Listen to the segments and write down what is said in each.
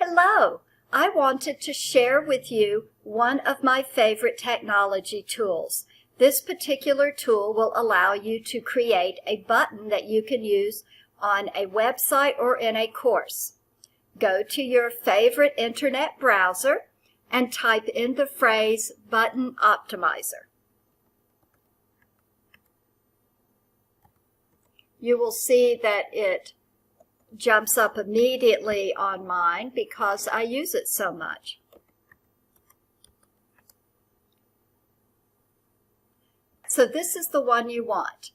Hello! I wanted to share with you one of my favorite technology tools. This particular tool will allow you to create a button that you can use on a website or in a course. Go to your favorite internet browser and type in the phrase Button Optimizer. You will see that it jumps up immediately on mine because I use it so much. So this is the one you want.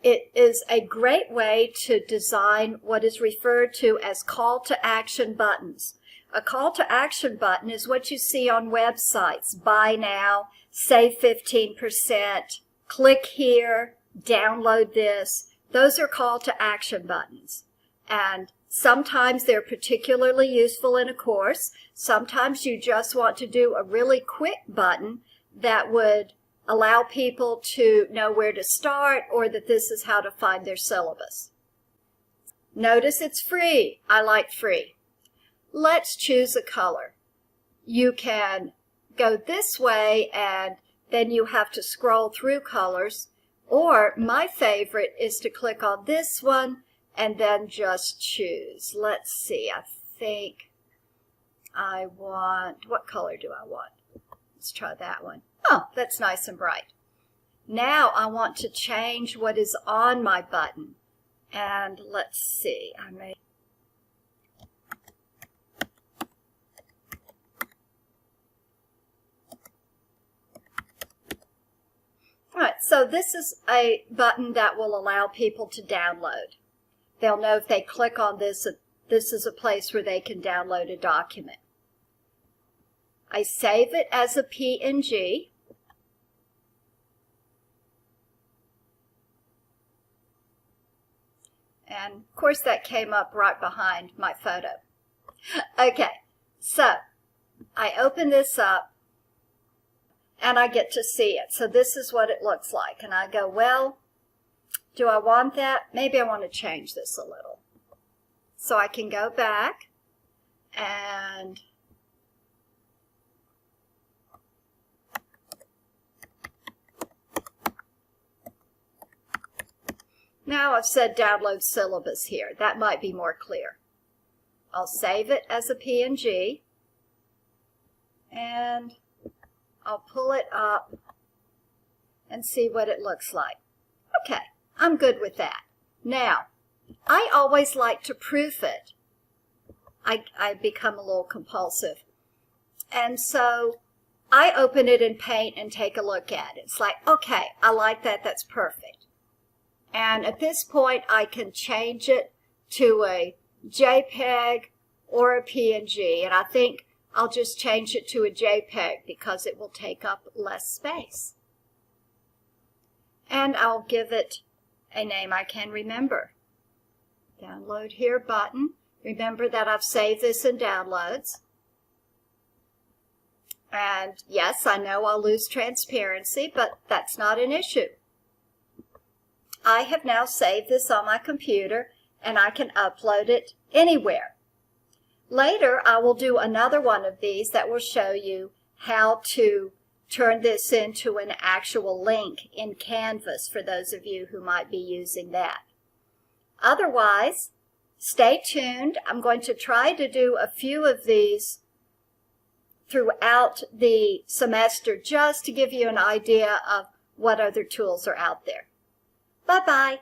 It is a great way to design what is referred to as call to action buttons. A call to action button is what you see on websites. Buy now, save 15%, click here, download this. Those are call to action buttons. And sometimes they're particularly useful in a course. Sometimes you just want to do a really quick button that would allow people to know where to start or that this is how to find their syllabus. Notice it's free. I like free. Let's choose a color. You can go this way and then you have to scroll through colors, or my favorite is to click on this one and then just choose. Let's see, I think I want, what color do I want? Let's try that one. Oh, that's nice and bright. Now I want to change what is on my button. And let's see, I may. All right, so this is a button that will allow people to download. They'll know if they click on this, this is a place where they can download a document. I save it as a PNG. And of course that came up right behind my photo. Okay, so I open this up and I get to see it. So this is what it looks like. And I go, well, do I want that? Maybe I want to change this a little. So I can go back and now I've said download syllabus here. That might be more clear. I'll save it as a PNG and I'll pull it up and see what it looks like. Okay, I'm good with that. Now, I always like to proof it. I become a little compulsive. And so I open it in Paint and take a look at it. It's like, okay, I like that. That's perfect. And at this point, I can change it to a JPEG or a PNG. And I think I'll just change it to a JPEG because it will take up less space. And I'll give it a name I can remember. Download here button. Remember that I've saved this in downloads. And yes, I know I'll lose transparency, but that's not an issue. I have now saved this on my computer and I can upload it anywhere. Later, I will do another one of these that will show you how to turn this into an actual link in Canvas for those of you who might be using that. Otherwise, stay tuned. I'm going to try to do a few of these throughout the semester just to give you an idea of what other tools are out there. Bye-bye.